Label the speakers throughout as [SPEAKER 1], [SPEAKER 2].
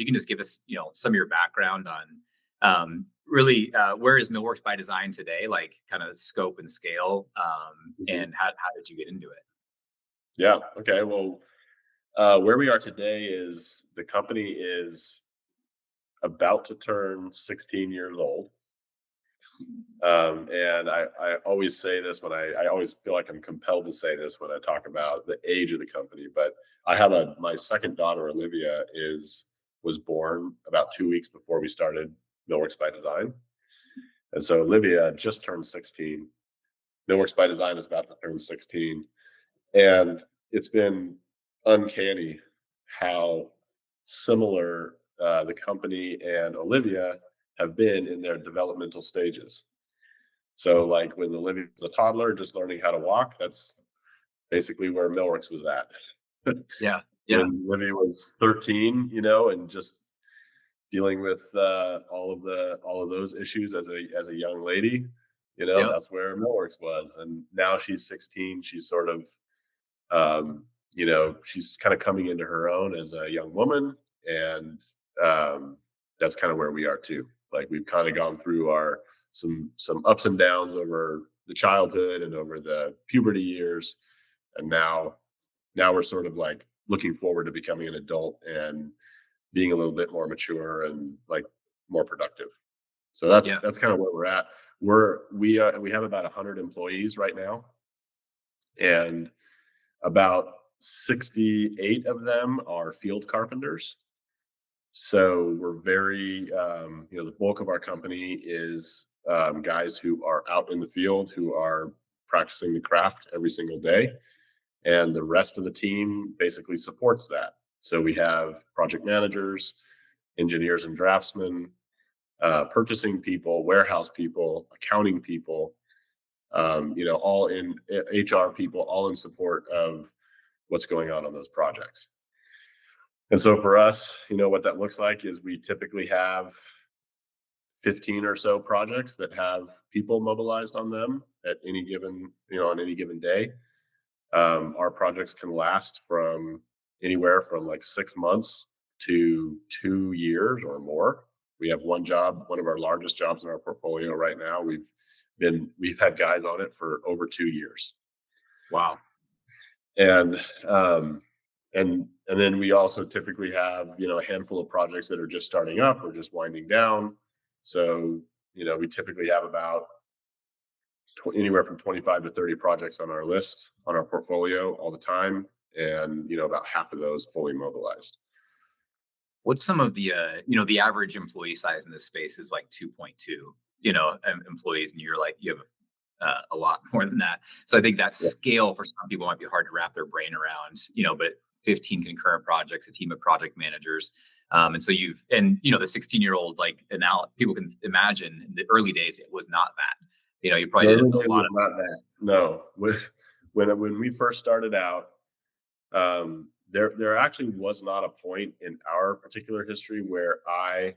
[SPEAKER 1] you can just give us, some of your background on really where is Millworks by Design today, like kind of scope and scale,
[SPEAKER 2] Mhm.
[SPEAKER 1] and how did you get into it?
[SPEAKER 2] Yeah. Okay. Well, where we are today is the company is about to turn 16 years old. And I always say this when I always feel like I'm compelled to say this when I talk about the age of the company. But I have my second daughter, Olivia, was born about 2 weeks before we started Millworks by Design. And so Olivia just turned 16. Millworks by Design is about to turn 16. And it's been uncanny how similar the company and Olivia have been in their developmental stages. So, like when Olivia was a toddler, just learning how to walk, that's basically where Millworks was at.
[SPEAKER 1] Yeah. Yeah.
[SPEAKER 2] When Olivia was 13, and just dealing with all of those issues as a young lady,
[SPEAKER 1] Yep.
[SPEAKER 2] that's where Millworks was. And now she's 16. She's sort of she's kind of coming into her own as a young woman, and that's kind of where we are too. Like we've kind of gone through our some ups and downs over the childhood and over the puberty years, and now we're sort of like looking forward to becoming an adult and being a little bit more mature and like more productive. So that's
[SPEAKER 1] Yeah.
[SPEAKER 2] that's kind of where we're at. We have about 100 employees right now, and about 68 of them are field carpenters. So we're very, the bulk of our company is guys who are out in the field who are practicing the craft every single day. And the rest of the team basically supports that. So we have project managers, engineers and draftsmen, purchasing people, warehouse people, accounting people, all in HR people, all in support of what's going on those projects. And so for us, what that looks like is we typically have 15 or so projects that have people mobilized on them at any given, on any given day. Our projects can last from anywhere from like 6 months to 2 years or more. We have one of our largest jobs in our portfolio right now. We've had guys on it for over 2 years.
[SPEAKER 1] Wow.
[SPEAKER 2] And and then we also typically have a handful of projects that are just starting up or just winding down. So we typically have about anywhere from 25 to 30 projects on our list on our portfolio all the time, and about half of those fully mobilized.
[SPEAKER 1] What's some of the average employee size in this space is like 2.2, employees, and you're like, you have a lot more than that. So I think that
[SPEAKER 2] Yeah.
[SPEAKER 1] scale for some people might be hard to wrap their brain around, but 15 concurrent projects, a team of project managers. And so the 16-year-old, like, and now people can imagine in the early days, it was not that, you
[SPEAKER 2] The
[SPEAKER 1] probably did
[SPEAKER 2] early
[SPEAKER 1] a
[SPEAKER 2] days
[SPEAKER 1] lot
[SPEAKER 2] was
[SPEAKER 1] of,
[SPEAKER 2] not that. No, when we first started out, there actually was not a point in our particular history where I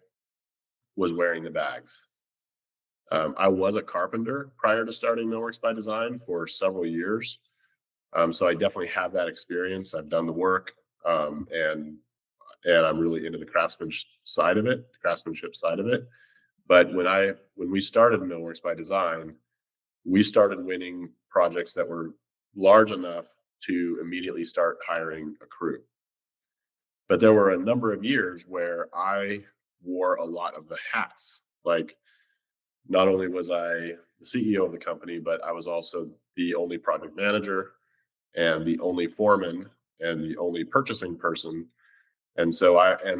[SPEAKER 2] was wearing the bags. I was a carpenter prior to starting Millworks by Design for several years. So I definitely have that experience. I've done the work, and I'm really into the craftsmanship side of it. But when we started Millworks by Design, we started winning projects that were large enough to immediately start hiring a crew. But there were a number of years where I wore a lot of the hats. Like not only was I the CEO of the company, but I was also the only project manager and the only foreman and the only purchasing person, and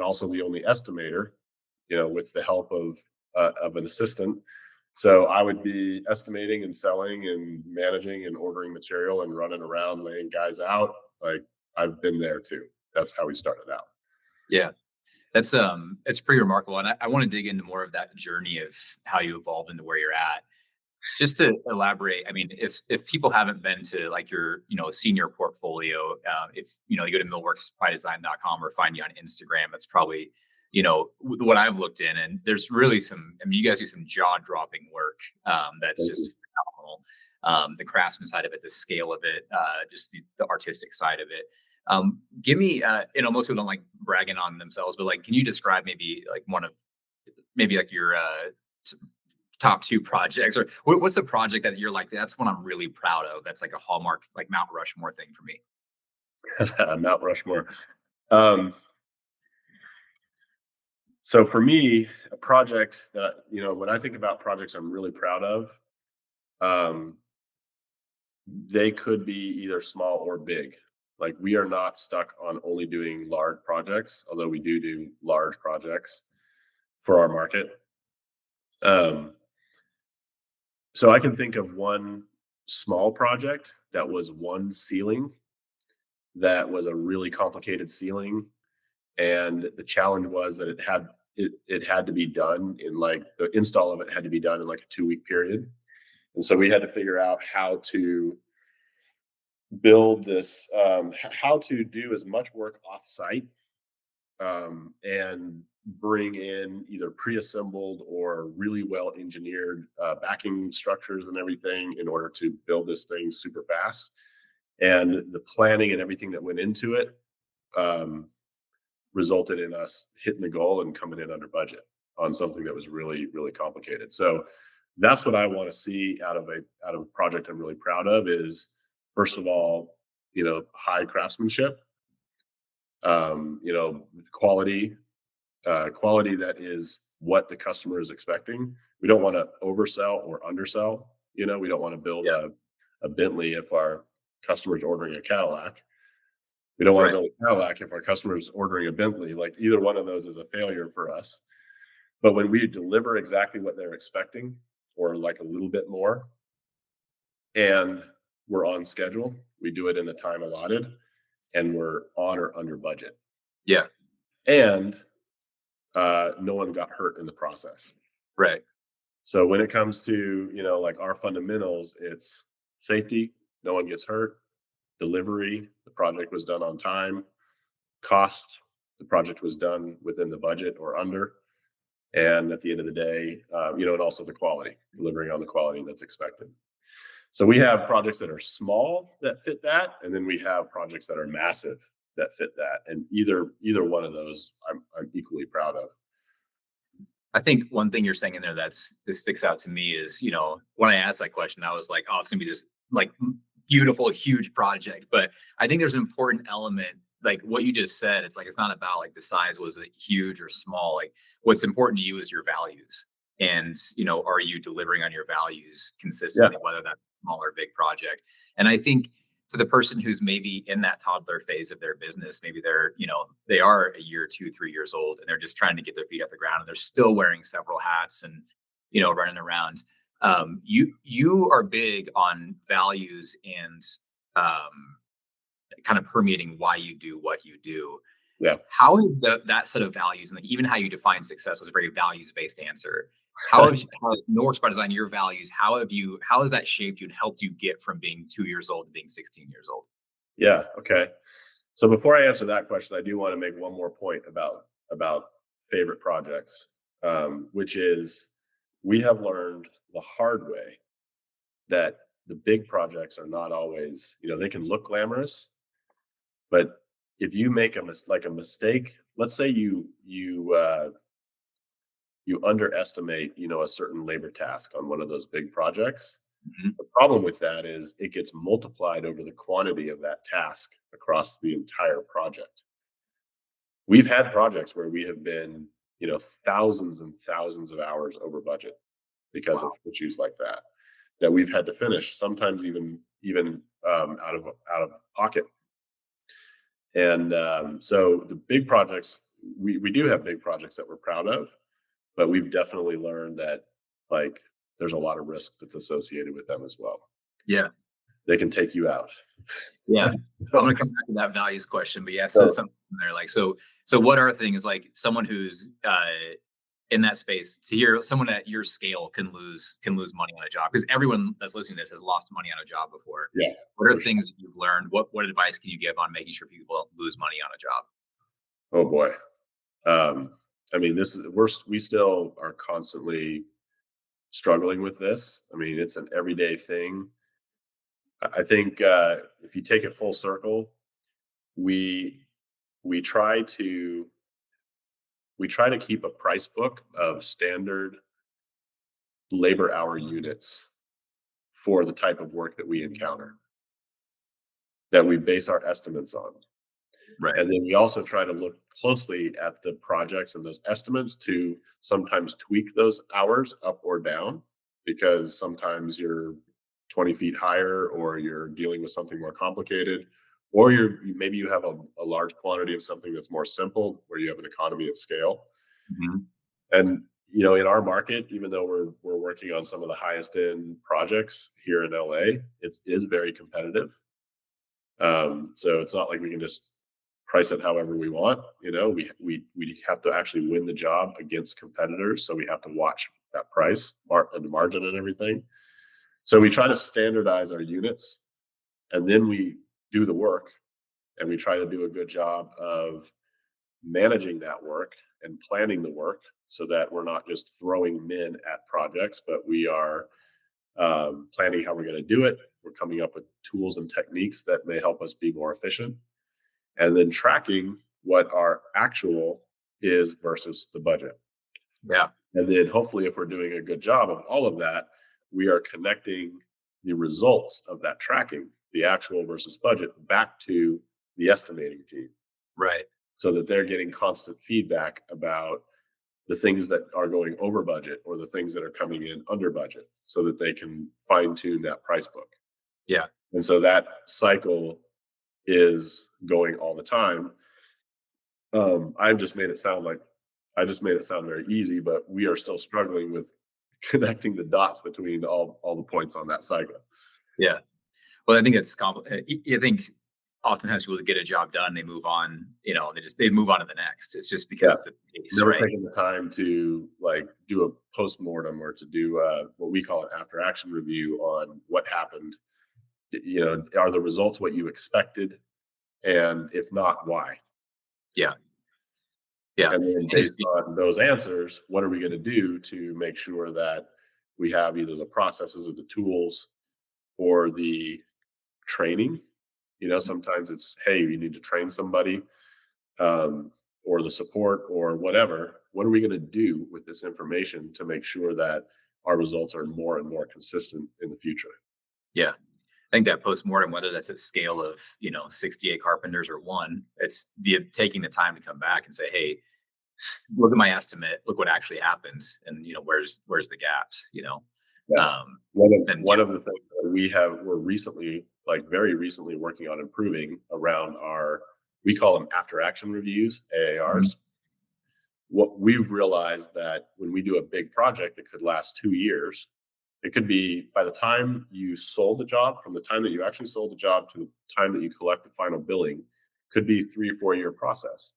[SPEAKER 2] also the only estimator, with the help of an assistant. So I would be estimating and selling and managing and ordering material and running around laying guys out. Like I've been there too. That's how we started out.
[SPEAKER 1] yeah. That's it's pretty remarkable. And I want to dig into more of that journey of how you evolved into where you're at. Just to elaborate, I mean, if people haven't been to like your, senior portfolio, if you go to millworksbydesign.com or find you on Instagram, it's probably, what I've looked in, and there's really you guys do some jaw-dropping work, that's
[SPEAKER 2] Thank you.
[SPEAKER 1] just phenomenal. The craftsman side of it, the scale of it, just the artistic side of it. Give me, most people don't like bragging on themselves, but like, can you describe maybe like one of maybe like your top two projects, or what's the project that you're like, that's one I'm really proud of. That's like a hallmark, like Mount Rushmore thing for me.
[SPEAKER 2] Mount Rushmore. Um, so for me, a project that, when I think about projects I'm really proud of, um, they could be either small or big. Like we are not stuck on only doing large projects, although we do large projects for our market. Um, so I can think of one small project that was one ceiling that was a really complicated ceiling, and the challenge was that it had to be done in like the install of it had to be done in like a 2 week period. And so we had to figure out how to build this, how to do as much work off site, and bring in either pre-assembled or really well engineered backing structures and everything in order to build this thing super fast. And the planning and everything that went into it, um, resulted in us hitting the goal and coming in under budget on something that was really, really complicated. So that's what I want to see out of a project I'm really proud of is, first of all, high craftsmanship, quality, quality that is what the customer is expecting. We don't want to oversell or undersell. We don't want to build
[SPEAKER 1] Yeah.
[SPEAKER 2] a Bentley if our customer's ordering a Cadillac. We don't want to
[SPEAKER 1] Right.
[SPEAKER 2] build a Cadillac if our customer's ordering a Bentley. Like either one of those is a failure for us. But when we deliver exactly what they're expecting, or like a little bit more, and we're on schedule, we do it in the time allotted, and we're on or under budget,
[SPEAKER 1] Yeah.
[SPEAKER 2] and no one got hurt in the process.
[SPEAKER 1] Right.
[SPEAKER 2] So when it comes to like our fundamentals, it's safety, no one gets hurt, delivery, the project was done on time, cost, the project was done within the budget or under, and at the end of the day, and also the quality, delivering on the quality that's expected. So we have projects that are small that fit that, and then we have projects that are massive that fit that, and either one of those I'm equally proud of.
[SPEAKER 1] I think one thing you're saying in there this sticks out to me is, when I asked that question, I was like, oh, it's gonna be this like beautiful, huge project. But I think there's an important element, like what you just said. It's like it's not about like the size was it huge or small. Like what's important to you is your values. And are you delivering on your values
[SPEAKER 2] Yeah,
[SPEAKER 1] consistently, whether that's a small or big project? And I think to the person who's maybe in that toddler phase of their business, maybe they are a year, 2, 3 years old, and they're just trying to get their feet off the ground, and they're still wearing several hats and running around. You are big on values and um, kind of permeating why you do what you do.
[SPEAKER 2] yeah.
[SPEAKER 1] How is that set of values, and like even how you define success was a very values based answer. How North by Design, your values, how has that shaped you and helped you get from being 2 years old to being 16 years old?
[SPEAKER 2] Yeah. Okay. So before I answer that question, I do want to make one more point about favorite projects, which is we have learned the hard way that the big projects are not always, they can look glamorous, but if you make a mistake, let's say you underestimate, a certain labor task on one of those big projects.
[SPEAKER 1] Mhm.
[SPEAKER 2] The problem with that is it gets multiplied over the quantity of that task across the entire project. We've had projects where we have been, thousands and thousands of hours over budget because of
[SPEAKER 1] Wow.
[SPEAKER 2] issues like that we've had to finish, sometimes even out of pocket. And so the big projects, we do have big projects that we're proud of, but we've definitely learned that like there's a lot of risk that's associated with them as well.
[SPEAKER 1] Yeah.
[SPEAKER 2] They can take you out.
[SPEAKER 1] Yeah. I'm
[SPEAKER 2] So,
[SPEAKER 1] gonna come back to that values question, but yeah, so
[SPEAKER 2] so
[SPEAKER 1] something in there like so what are things like someone who's in that space to hear someone at your scale can lose money on a job, because everyone that's listening to this has lost money on a job before.
[SPEAKER 2] yeah,
[SPEAKER 1] What are
[SPEAKER 2] for sure.
[SPEAKER 1] things that you've learned? What advice can you give on making sure people don't lose money on a job?
[SPEAKER 2] Oh boy. Um, I mean, we still are constantly struggling with this. I mean, it's an everyday thing. I think if you take it full circle, we we try to we try to keep a price book of standard labor hour units for the type of work that we encounter that we base our estimates on.
[SPEAKER 1] Right.
[SPEAKER 2] And then we also try to look closely at the projects and those estimates to sometimes tweak those hours up or down because sometimes you're 20 feet higher or you're dealing with something more complicated or maybe you have a large quantity of something that's more simple where you have an economy of scale.
[SPEAKER 1] Mhm.
[SPEAKER 2] And in our market, even though we're working on some of the highest end projects here in LA, it is very competitive. So it's not like we can just price it however we want. We have to actually win the job against competitors, so we have to watch that price and the margin and everything. So we try to standardize our units, and then we do the work, and we try to do a good job of managing that work and planning the work so that we're not just throwing men at projects, but we are planning how we're going to do it. We're coming up with tools and techniques that may help us be more efficient, and then tracking what our actual is versus the budget.
[SPEAKER 1] Yeah.
[SPEAKER 2] And then hopefully, if we're doing a good job of all of that, we are connecting the results of that tracking, the actual versus budget, back to the estimating team
[SPEAKER 1] Right.
[SPEAKER 2] so that they're getting constant feedback about the things that are going over budget or the things that are coming in under budget so that they can fine tune that price book.
[SPEAKER 1] Yeah.
[SPEAKER 2] And so that cycle is going all the time. I've just made it sound like I just made it sound very easy, but we are still struggling with connecting the dots between all the points on that cycle.
[SPEAKER 1] Yeah. Well, I think it's I think oftentimes people get a job done, they move on, they move on to the next. It's just
[SPEAKER 2] Yeah.
[SPEAKER 1] because the pace,
[SPEAKER 2] Never
[SPEAKER 1] right?
[SPEAKER 2] taking the time to like do a post mortem or to do what we call an after action review on what happened. Are the results what you expected? And if not, why?
[SPEAKER 1] Yeah. Yeah.
[SPEAKER 2] And then
[SPEAKER 1] And just
[SPEAKER 2] based on those answers, what are we going to do to make sure that we have either the processes or the tools or the training? Sometimes it's, hey, you need to train somebody, um, or the support or whatever. What are we going to do with this information to make sure that our results are more and more consistent in the future?
[SPEAKER 1] yeah. I think that postmortem, whether that's at scale of, 68 carpenters or one, it's taking the time to come back and say, hey, look at my estimate, look what actually happened. And, where's the gaps.
[SPEAKER 2] Yeah.
[SPEAKER 1] Um, and
[SPEAKER 2] One of the things that we're recently, like very recently, working on improving around we call them after action reviews,
[SPEAKER 1] Mhm.
[SPEAKER 2] AARs. What we've realized that when we do a big project that could last 2 years, it could be by the time you sold the job, from the time that you actually sold the job to the time that you collect the final billing, could be 3 or 4 year process.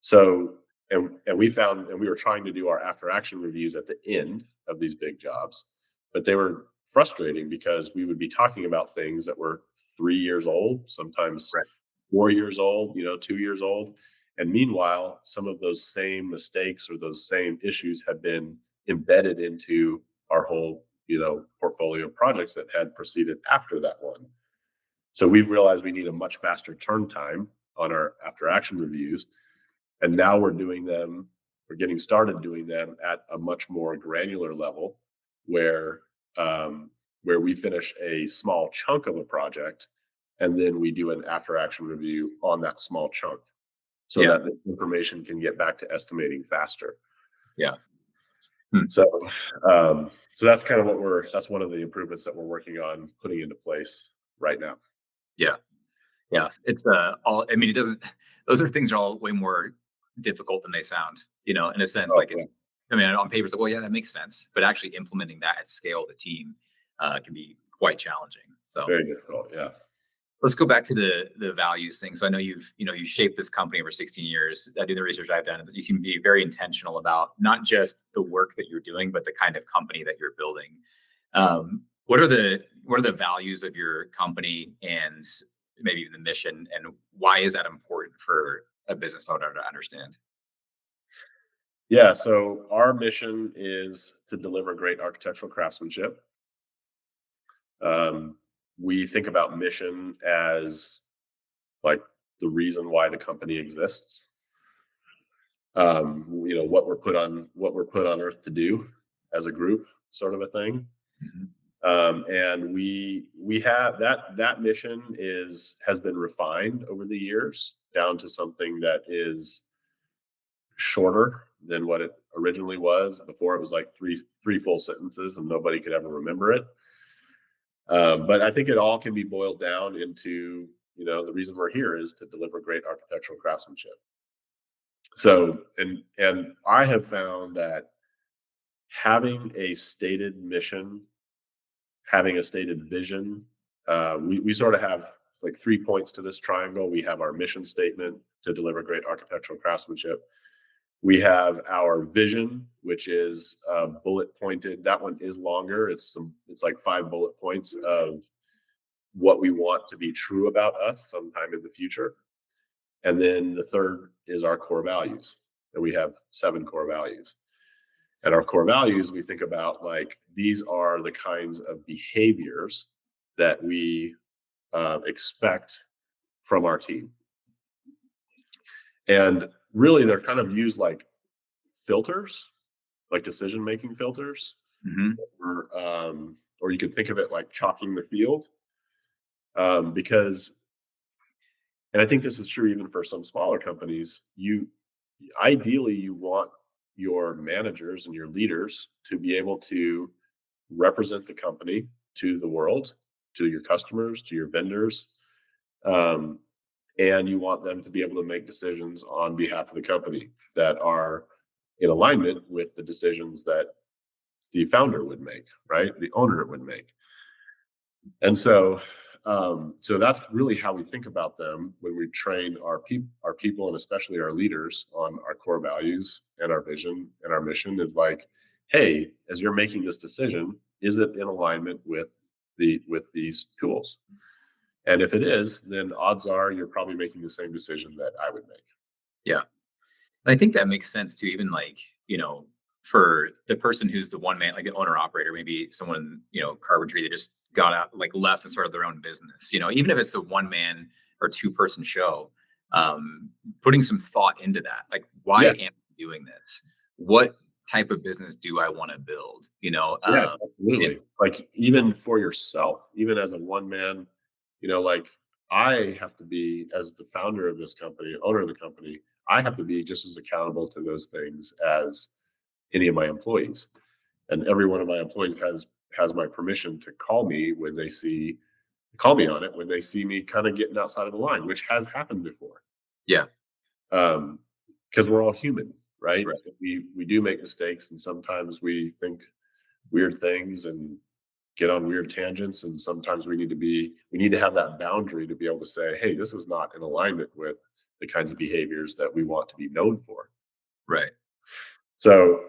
[SPEAKER 2] So, and we found, and we were trying to do our after action reviews at the end of these big jobs, but they were frustrating because we would be talking about things that were 3 years old, sometimes
[SPEAKER 1] Right.
[SPEAKER 2] 4 years old, 2 years old. And meanwhile, some of those same mistakes or those same issues had been embedded into our whole, portfolio of projects that had proceeded after that one. So we realized we need a much faster turn time on our after action reviews, and now we're getting started doing them at a much more granular level where where we finish a small chunk of a project and then we do an after action review on that small chunk so
[SPEAKER 1] Yeah.
[SPEAKER 2] that the information can get back to estimating faster.
[SPEAKER 1] Yeah. Hmm.
[SPEAKER 2] So so that's kind of that's one of the improvements that we're working on putting into place right now.
[SPEAKER 1] Yeah. Yeah. It's all, it doesn't, those are things are all way more difficult than they sound, in a sense,
[SPEAKER 2] Oh
[SPEAKER 1] like
[SPEAKER 2] yeah,
[SPEAKER 1] on paper, it's like, well, yeah, that makes sense. But actually implementing that at scale, the team can be quite challenging. So
[SPEAKER 2] very difficult. Yeah.
[SPEAKER 1] let's go back to the values thing. So I know you shaped this company over 16 years. I do the research I've done. You seem to be very intentional about not just the work that you're doing, but the kind of company that you're building. What are the values of your company and maybe even the mission, and why is that important for a business owner to understand?
[SPEAKER 2] Yeah, so our mission is to deliver great architectural craftsmanship. Um, we think about mission as like the reason why the company exists. What we're put on earth to do as a group, sort of a thing.
[SPEAKER 1] Mhm.
[SPEAKER 2] And we have that mission has been refined over the years down to something that is shorter than what it originally was. Before, it was like three full sentences and nobody could ever remember it. But I think it all can be boiled down into, the reason we're here is to deliver great architectural craftsmanship. So, and I have found that having a stated mission, having a stated vision, we sort of have like 3 points to this triangle. We have our mission statement to deliver great architectural craftsmanship. We have our vision, which is bullet pointed. That one is longer. It's like 5 bullet points of what we want to be true about us sometime in the future. And then the third is our core values. And we have 7 core values. And our core values, we think about like these are the kinds of behaviors that we expect from our team. And really, they're kind of used like filters, like decision making filters,
[SPEAKER 1] Mhm.
[SPEAKER 2] or you could think of it like chalking the field, because, and I think this is true even for some smaller companies. Ideally you want your managers and your leaders to be able to represent the company to the world, to your customers, to your vendors, um, and you want them to be able to make decisions on behalf of the company that are in alignment with the decisions that the founder would make, right? The owner would make. And so that's really how we think about them when we train our people, and especially our leaders, on our core values and our vision and our mission. Is like, hey, as you're making this decision, is it in alignment with these tools? And if it is, then odds are you're probably making the same decision that I would make.
[SPEAKER 1] Yeah. And I think that makes sense too, even like, for the person who's the one man, like the owner operator, maybe someone, carpentry that just got out, like left and started their own business, even if it's a one man or two-person show, putting some thought into that. Like, why
[SPEAKER 2] Yeah,
[SPEAKER 1] am I doing this? What type of business do I want to build?
[SPEAKER 2] yeah,
[SPEAKER 1] And
[SPEAKER 2] absolutely. Like even for yourself, even as a one man, like I have to be, as the founder of this company, owner of the company, I have to be just as accountable to those things as any of my employees. And every one of my employees has my permission to call me on it when they see me kind of getting outside of the line, which has happened before.
[SPEAKER 1] yeah,
[SPEAKER 2] Um, because we're all human, right?
[SPEAKER 1] right,
[SPEAKER 2] We do make mistakes, and sometimes we think weird things and get on weird tangents, and sometimes we need to have that boundary to be able to say, hey, this is not in alignment with the kinds of behaviors that we want to be known for.
[SPEAKER 1] right,
[SPEAKER 2] So,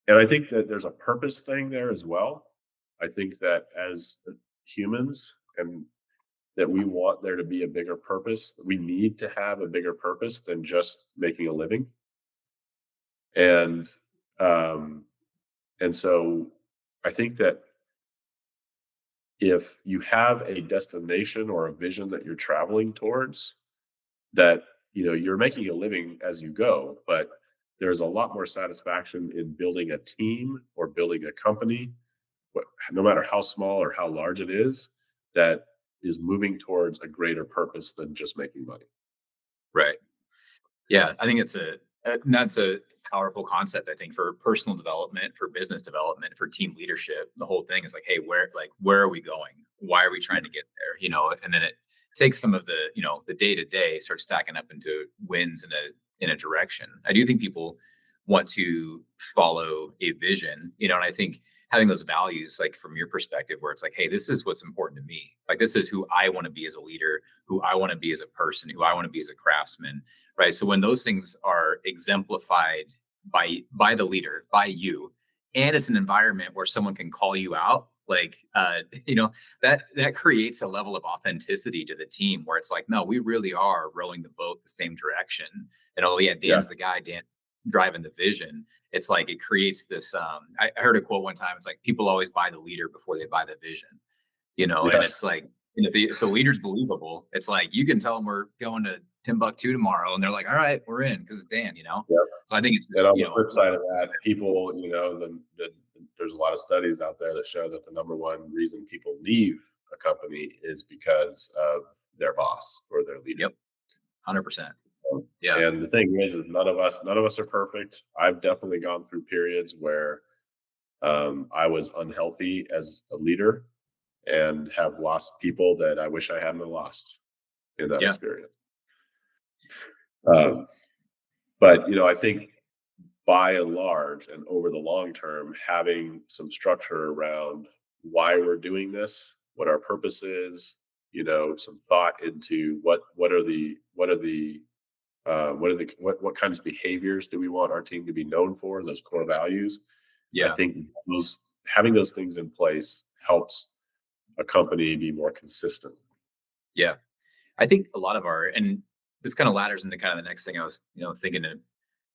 [SPEAKER 2] and I think that there's a purpose thing there as well. I think that as humans, and that we want there to be a bigger purpose, we need to have a bigger purpose than just making a living. And um and so I think that if you have a destination or a vision that you're traveling towards, that you're making a living as you go, but there's a lot more satisfaction in building a team or building a company, no matter how small or how large it is, that is moving towards a greater purpose than just making money.
[SPEAKER 1] right. Yeah, I think that's a powerful concept. I think for personal development, for business development, for team leadership, the whole thing is like, hey, where are we going? Why are we trying to get there? And then it takes some of the day to day, start stacking up into wins in a direction. I do think people want to follow a vision, and I think having those values, like from your perspective, where it's like, hey, this is what's important to me. Like, this is who I want to be as a leader, who I want to be as a person, who I want to be as a craftsman, right? So when those things are exemplified by the leader, by you, and it's an environment where someone can call you out, like that creates a level of authenticity to the team where it's like, no, we really are rowing the boat the same direction. And oh yeah,
[SPEAKER 2] Yeah.
[SPEAKER 1] Dan's the guy, Dan driving the vision. It's like it creates this. I heard a quote one time. It's like people always buy the leader before they buy the vision. And
[SPEAKER 2] Yeah.
[SPEAKER 1] it's like And if the leader's believable, it's like you can tell them we're going to Timbuktu tomorrow, and they're like, "All right, we're in," because Dan, you know.
[SPEAKER 2] Yep.
[SPEAKER 1] So I think it's
[SPEAKER 2] And
[SPEAKER 1] just
[SPEAKER 2] on the flip side of that, people, there's a lot of studies out there that show that the number one reason people leave a company is because of their boss or their leader.
[SPEAKER 1] yep, 100%.
[SPEAKER 2] Um,
[SPEAKER 1] Yeah,
[SPEAKER 2] And the thing is none of us are perfect. I've definitely gone through periods where I was unhealthy as a leader and have lost people that I wish I hadn't lost in that
[SPEAKER 1] yeah,
[SPEAKER 2] experience. Um, but I think by and large and over the long term, having some structure around why we're doing this, what our purpose is, some thought into what kinds of behaviors do we want our team to be known for, those core values. I
[SPEAKER 1] yeah,
[SPEAKER 2] think those having those things in place helps a company be more consistent.
[SPEAKER 1] yeah. I think a lot of and this kind of ladders into kind of the next thing I was, thinking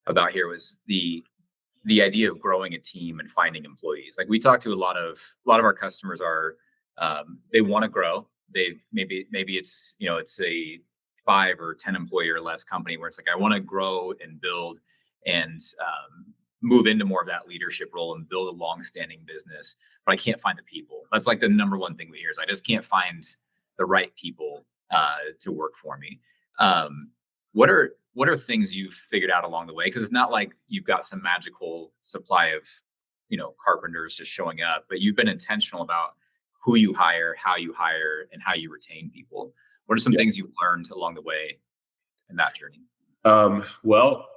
[SPEAKER 1] about here was the idea of growing a team and finding employees. Like we talk to a lot of our customers are they want to grow. They've maybe it's it's a 5 or 10 employee or less company where it's like I want to grow and build and move into more of that leadership role and build a long-standing business, but I can't find the people. That's like the number one thing we hear is I just can't find the right people to work for me. Um, what are things you've figured out along the way? Because it's not like you've got some magical supply of carpenters just showing up, but you've been intentional about who you hire, and how you retain people. What are some
[SPEAKER 2] Yeah.
[SPEAKER 1] things you've learned along the way in that journey?
[SPEAKER 2] Well,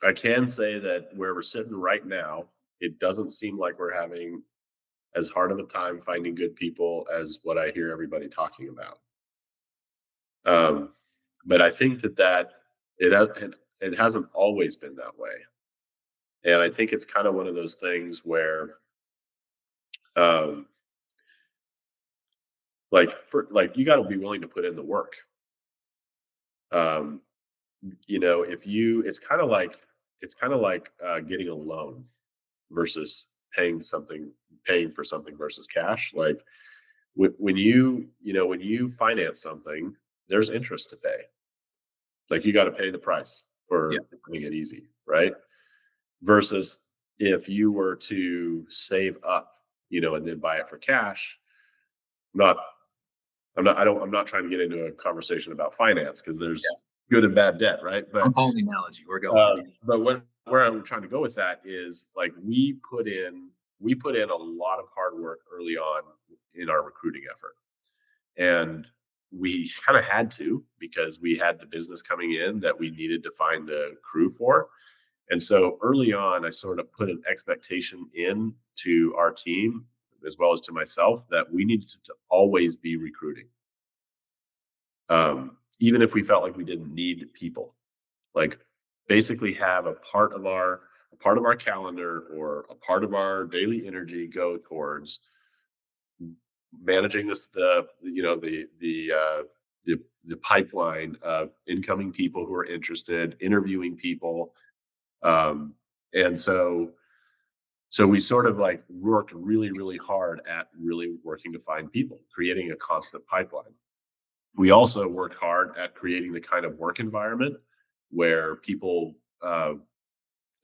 [SPEAKER 2] I can say that where we're sitting right now, it doesn't seem like we're having as hard of a time finding good people as what I hear everybody talking about. Um, but I think it hasn't always been that way, and I think it's kind of one of those things where, um, you got to be willing to put in the work. Um, if you, it's kind of like getting a loan versus paying for something versus cash. Like when you finance something, there's interest to pay. Like you got to pay the price
[SPEAKER 1] Yeah,
[SPEAKER 2] for putting it easy, right? Versus if you were to save up, and then buy it for cash. Not, I'm not trying to get into a conversation about finance because
[SPEAKER 1] yeah.
[SPEAKER 2] there's good and bad debt, right?
[SPEAKER 1] I'm following the analogy. We're going.
[SPEAKER 2] But where I'm trying to go with that is like we put in a lot of hard work early on in our recruiting effort, and we kind of had to because we had the business coming in that we needed to find a crew for. And so early on, I sort of put an expectation in to our team as well as to myself that we needed to always be recruiting, even if we felt like we didn't need people. Like basically have a part of our calendar or a part of our daily energy go towards managing the pipeline of incoming people who are interested, interviewing people. Um, and so we sort of like worked really, really hard at really working to find people, creating a constant pipeline. We also worked hard at creating the kind of work environment where people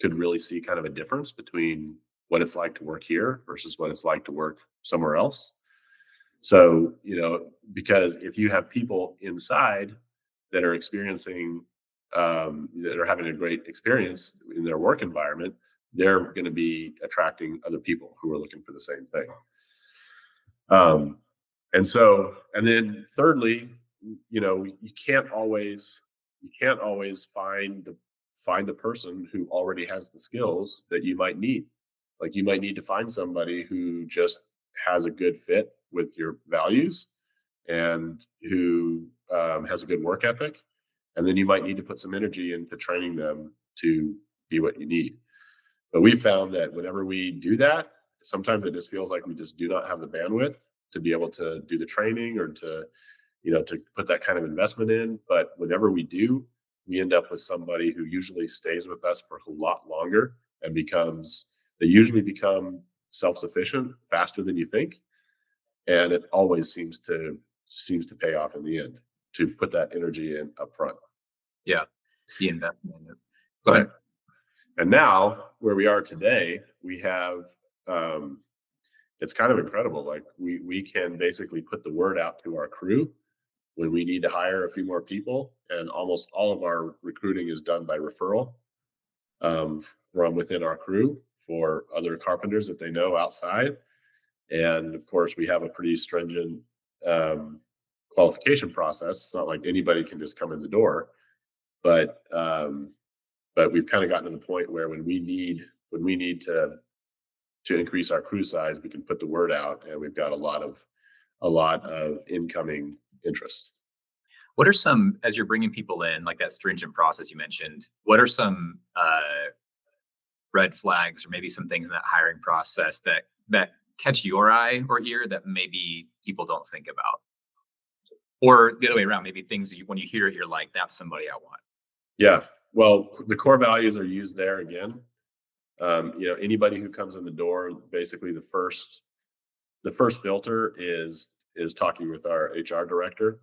[SPEAKER 2] could really see kind of a difference between what it's like to work here versus what it's like to work somewhere else. So, because if you have people inside that are that are having a great experience in their work environment, they're going to be attracting other people who are looking for the same thing. Um, and then thirdly, you can't always find the person who already has the skills that you might need. Like you might need to find somebody who just has a good fit with your values and who has a good work ethic. And then you might need to put some energy into training them to be what you need. But we found that whenever we do that, sometimes it just feels like we just do not have the bandwidth to be able to do the training or to put that kind of investment in. But whenever we do, we end up with somebody who usually stays with us for a lot longer and they usually become self-sufficient faster than you think. And it always seems to seems to pay off in the end to put that energy in up front.
[SPEAKER 1] Yeah. The investment in it. Go
[SPEAKER 2] Right.
[SPEAKER 1] ahead.
[SPEAKER 2] And now where we are today, we have um, it's kind of incredible. Like we can basically put the word out to our crew when we need to hire a few more people, and almost all of our recruiting is done by referral from within our crew for other carpenters that they know outside. And of course, we have a pretty stringent um, qualification process. It's not like anybody can just come in the door, but we've kind of gotten to the point where when we need to increase our crew size, we can put the word out, and we've got a lot of incoming interest.
[SPEAKER 1] What are some, as you're bringing people in, like that stringent process you mentioned, what are some red flags or maybe some things in that hiring process that catch your eye or ear that maybe people don't think about? Or the other way around, maybe things that when you hear it, you're like, that's somebody I want.
[SPEAKER 2] Yeah. Well, the core values are used there again. Anybody who comes in the door, basically the first filter is talking with our HR director,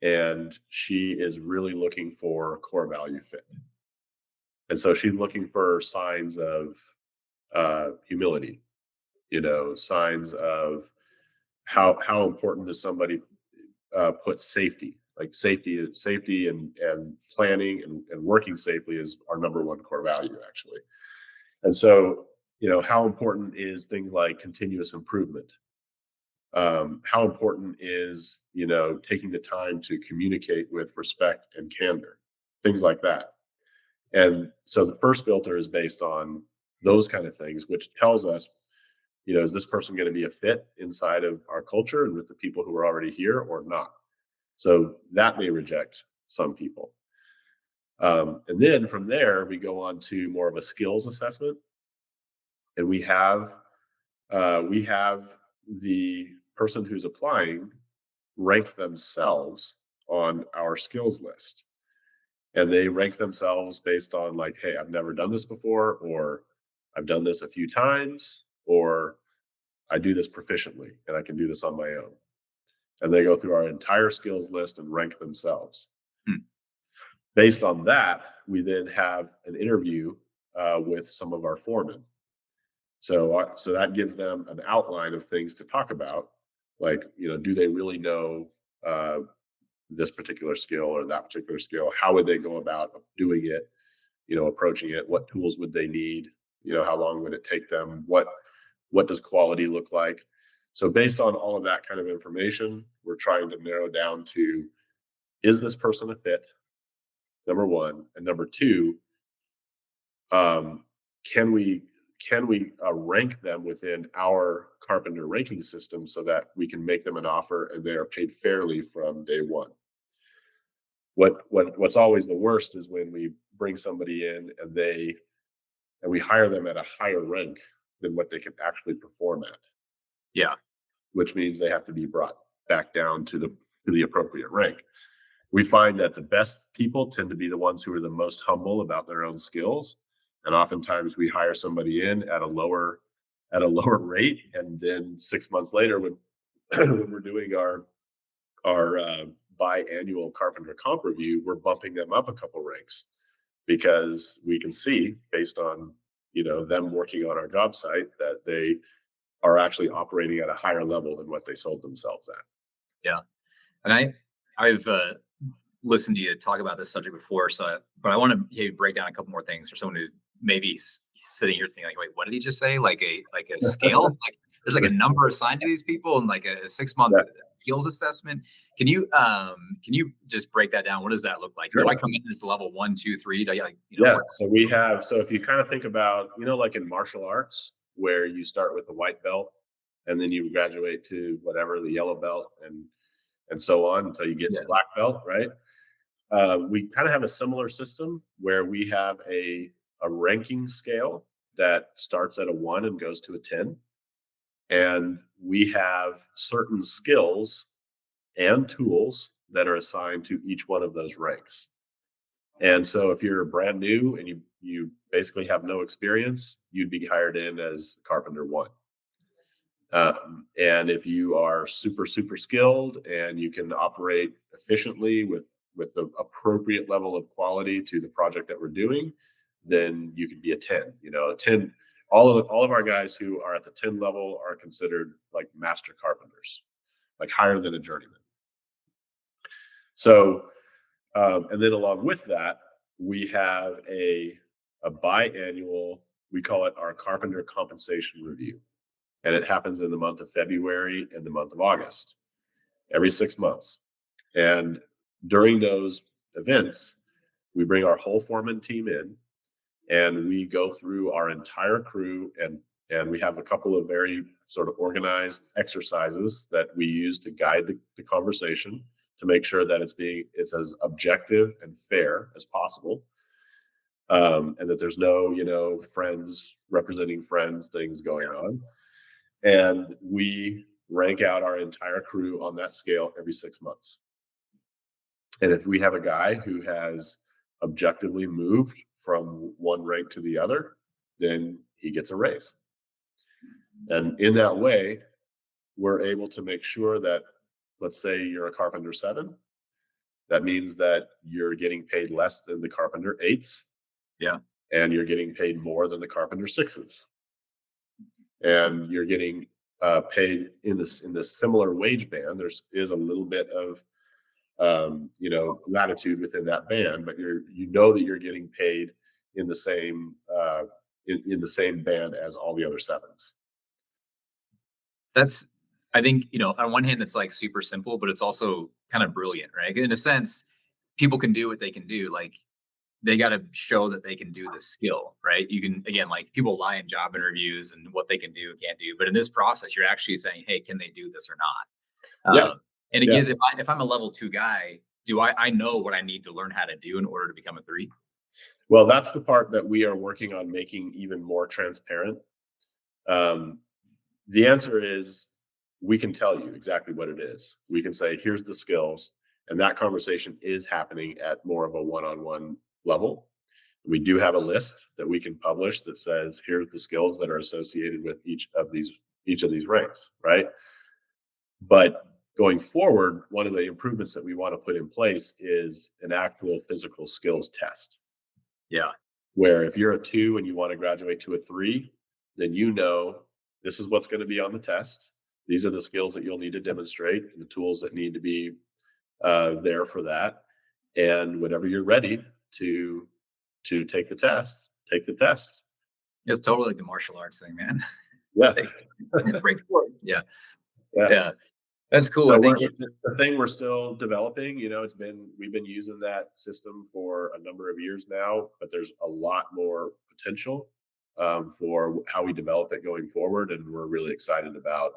[SPEAKER 2] and she is really looking for core value fit. And so she's looking for signs of humility, signs of how important does somebody put safety. Like safety and planning and working safely is our number one core value, actually. And so, how important is things like continuous improvement? How important is, taking the time to communicate with respect and candor, things like that. And so the first filter is based on those kind of things, which tells us, is this person going to be a fit inside of our culture and with the people who are already here or not? So that may reject some people. And then from there, we go on to more of a skills assessment, and we have the person who's applying rank themselves on our skills list, and they rank themselves based on like, hey, I've never done this before, or I've done this a few times, or I do this proficiently and I can do this on my own. And they go through our entire skills list and rank themselves.
[SPEAKER 1] Hmm.
[SPEAKER 2] Based on that, we then have an interview with some of our foremen. So that gives them an outline of things to talk about, like, do they really know uh, this particular skill or that particular skill? How would they go about doing it? Approaching it. What tools would they need? How long would it take them? What does quality look like? So based on all of that kind of information, we're trying to narrow down to, is this person a fit? Number one, and number two, um, can we rank them within our carpenter ranking system so that we can make them an offer and they are paid fairly from day one? What's always the worst is when we bring somebody in and we hire them at a higher rank than what they can actually perform at,
[SPEAKER 1] Yeah.
[SPEAKER 2] which means they have to be brought back down to the appropriate rank. We find that the best people tend to be the ones who are the most humble about their own skills, and oftentimes we hire somebody in at a lower rate, and then 6 months later, when when we're doing our biannual carpenter comp review, we're bumping them up a couple ranks because we can see based on them working on our job site that they are actually operating at a higher level than what they sold themselves at.
[SPEAKER 1] Yeah. And I've listened to you talk about this subject before, but I want to maybe break down a couple more things for someone who maybe sitting here thinking like, wait, what did he just say? Like a scale? Like there's like a number assigned to these people and like a 6 month
[SPEAKER 2] Yeah,
[SPEAKER 1] skills assessment. Can you just break that down? What does that look like? Do I
[SPEAKER 2] sure.
[SPEAKER 1] come in as level 1, 2, 3? Do I like,
[SPEAKER 2] Yeah. So if you kind of think about, like in martial arts, where you start with a white belt and then you graduate to whatever, the yellow belt and so on until you get to
[SPEAKER 1] yeah.
[SPEAKER 2] black belt, right? We kind of have a similar system where we have a ranking scale that starts at a 1 and goes to a 10. And we have certain skills and tools that are assigned to each one of those ranks. And so if you're brand new and you basically have no experience, you'd be hired in as carpenter 1. And if you are super, super skilled and you can operate efficiently with the appropriate level of quality to the project that we're doing, then you could be a 10. You know, a 10. All of our guys who are at the 10 level are considered like master carpenters, like higher than a journeyman. So, and then along with that, we have a biannual. We call it our carpenter compensation review, and it happens in the month of February and the month of August, every 6 months. And during those events, we bring our whole foreman team in, and we go through our entire crew, and we have a couple of very sort of organized exercises that we use to guide the conversation to make sure that it's as objective and fair as possible, and that there's no friends representing friends things going on. And we rank out our entire crew on that scale every 6 months. And if we have a guy who has objectively moved from one rank to the other, then he gets a raise. And in that way, we're able to make sure that, let's say you're a carpenter 7, that means that you're getting paid less than the carpenter 8s.
[SPEAKER 1] Yeah.
[SPEAKER 2] And you're getting paid more than the carpenter 6s. And you're getting paid in this similar wage band. Is a little bit of latitude within that band, but you know that you're getting paid in the same in the same band as all the other 7s.
[SPEAKER 1] That's, I think, on one hand, it's like super simple, but it's also kind of brilliant, right? In a sense, people can do what they can do. Like, they got to show that they can do the skill, right? You can, again, like, people lie in job interviews and what they can do, can't do. But in this process, you're actually saying, hey, can they do this or not?
[SPEAKER 2] Yeah.
[SPEAKER 1] And it
[SPEAKER 2] Yeah.
[SPEAKER 1] gives, if I'm a level 2 guy, I know what I need to learn how to do in order to become a 3?
[SPEAKER 2] Well, that's the part that we are working on making even more transparent. The answer is, we can tell you exactly what it is. We can say, here's the skills. And that conversation is happening at more of a one-on-one level. We do have a list that we can publish that says, here's the skills that are associated with each of these ranks, right? But going forward, one of the improvements that we want to put in place is an actual physical skills test.
[SPEAKER 1] Yeah.
[SPEAKER 2] Where if you're a 2 and you want to graduate to a 3, then this is what's going to be on the test. These are the skills that you'll need to demonstrate and the tools that need to be there for that. And whenever you're ready to take the test, take the test.
[SPEAKER 1] It's totally like the martial arts thing, man.
[SPEAKER 2] Yeah.
[SPEAKER 1] Break forward. Yeah.
[SPEAKER 2] Yeah.
[SPEAKER 1] Yeah. That's cool.
[SPEAKER 2] So
[SPEAKER 1] I think
[SPEAKER 2] it's the thing we're still developing. We've been using that system for a number of years now, but there's a lot more potential for how we develop it going forward, and we're really excited about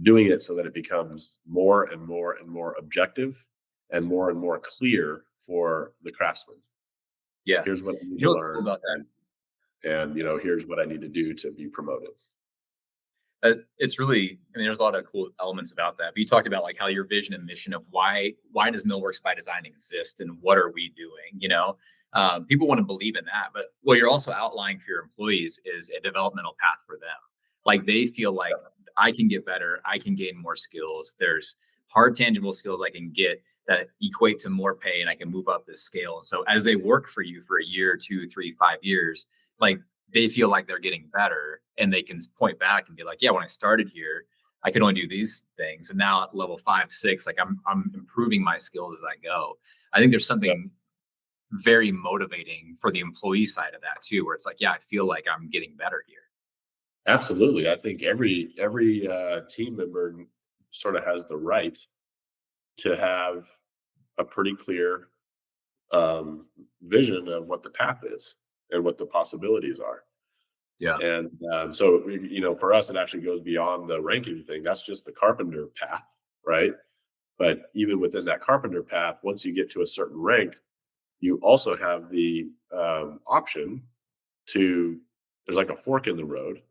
[SPEAKER 2] doing it so that it becomes more and more and more objective and more clear for the craftsman.
[SPEAKER 1] yeah.
[SPEAKER 2] Here's what I need
[SPEAKER 1] You know
[SPEAKER 2] to
[SPEAKER 1] what's cool
[SPEAKER 2] learn,
[SPEAKER 1] about that?
[SPEAKER 2] and here's what I need to do to be promoted.
[SPEAKER 1] It's really, there's a lot of cool elements about that. But you talked about like how your vision and mission of why does Millworks by Design exist and what are we doing? People want to believe in that, but what you're also outlining for your employees is a developmental path for them. Like, they feel like, I can get better, I can gain more skills. There's hard, tangible skills I can get that equate to more pay, and I can move up this scale. And so as they work for you for a year, 2, 3, 5 years, like, they feel like they're getting better, and they can point back and be like, yeah, when I started here, I could only do these things. And now at level 5, 6, like, I'm improving my skills as I go. I think there's something very motivating for the employee side of that too, where it's like, yeah, I feel like I'm getting better here.
[SPEAKER 2] Absolutely. I think every team member sort of has the right to have a pretty clear vision of what the path is and what the possibilities are.
[SPEAKER 1] Yeah.
[SPEAKER 2] And so, for us, it actually goes beyond the ranking thing. That's just the carpenter path, right? But even within that carpenter path, once you get to a certain rank, you also have the option there's like a fork in the road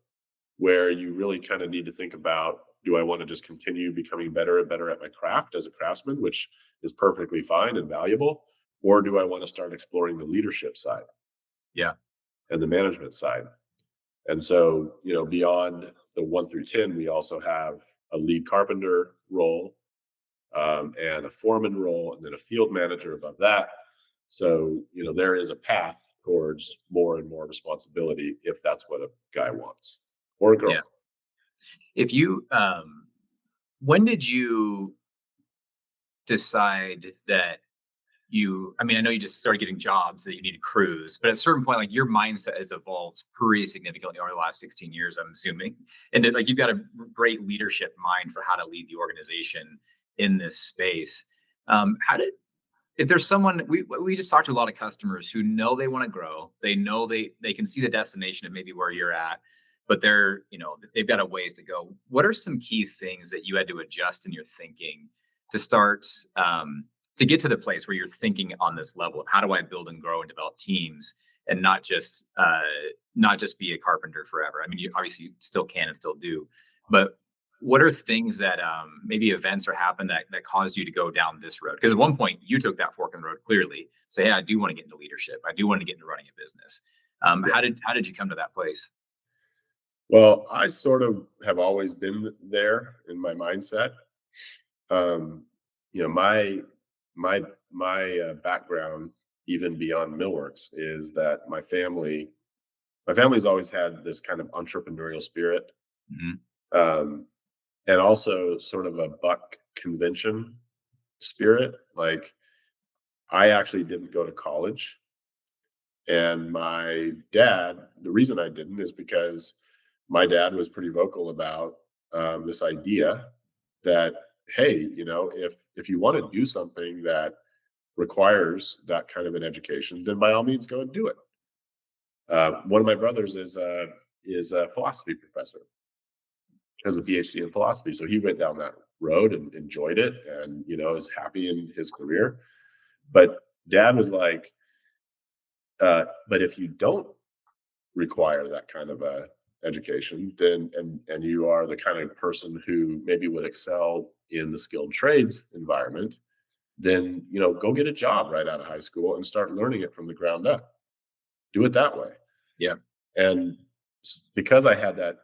[SPEAKER 2] where you really kind of need to think about, do I want to just continue becoming better and better at my craft as a craftsman, which is perfectly fine and valuable, or do I want to start exploring the leadership side?
[SPEAKER 1] Yeah.
[SPEAKER 2] And the management side. And so, beyond the 1 through 10, we also have a lead carpenter role, and a foreman role, and then a field manager above that. So, there is a path towards more and more responsibility if that's what a guy wants or a girl.
[SPEAKER 1] Yeah. If you, when did you decide that I mean, I know you just started getting jobs that you need to cruise, but at a certain point, like your mindset has evolved pretty significantly over the last 16 years, I'm assuming. And like you've got a great leadership mind for how to lead the organization in this space. How did if there's someone we just talked to a lot of customers who know they want to grow, they know they can see the destination and maybe where you're at, but they've got a ways to go. What are some key things that you had to adjust in your thinking to start to get to the place where you're thinking on this level of how do I build and grow and develop teams and not just be a carpenter forever? I mean, you obviously still can and still do, but what are things that maybe events or happen that caused you to go down this road? Because at one point you took that fork in the road clearly, say, hey, I do want to get into leadership. I do want to get into running a business.
[SPEAKER 2] Yeah.
[SPEAKER 1] How did you come to that place?
[SPEAKER 2] Well, I sort of have always been there in my mindset. Um, my background, even beyond Millworks, is that my family's always had this kind of entrepreneurial spirit,
[SPEAKER 1] Hmm.
[SPEAKER 2] um, and also sort of a buck convention spirit. Like, I actually didn't go to college, and my dad. The reason I didn't is because my dad was pretty vocal about this idea that, hey, if you want to do something that requires that kind of an education, then by all means go and do it. One of my brothers is a philosophy professor, has a PhD in philosophy, so he went down that road and enjoyed it, and is happy in his career. But Dad was like, "But if you don't require that kind of a education, then and you are the kind of person who maybe would excel in the skilled trades environment, then go get a job right out of high school and start learning it from the ground up. Do it that way."
[SPEAKER 1] Yeah.
[SPEAKER 2] And because I had that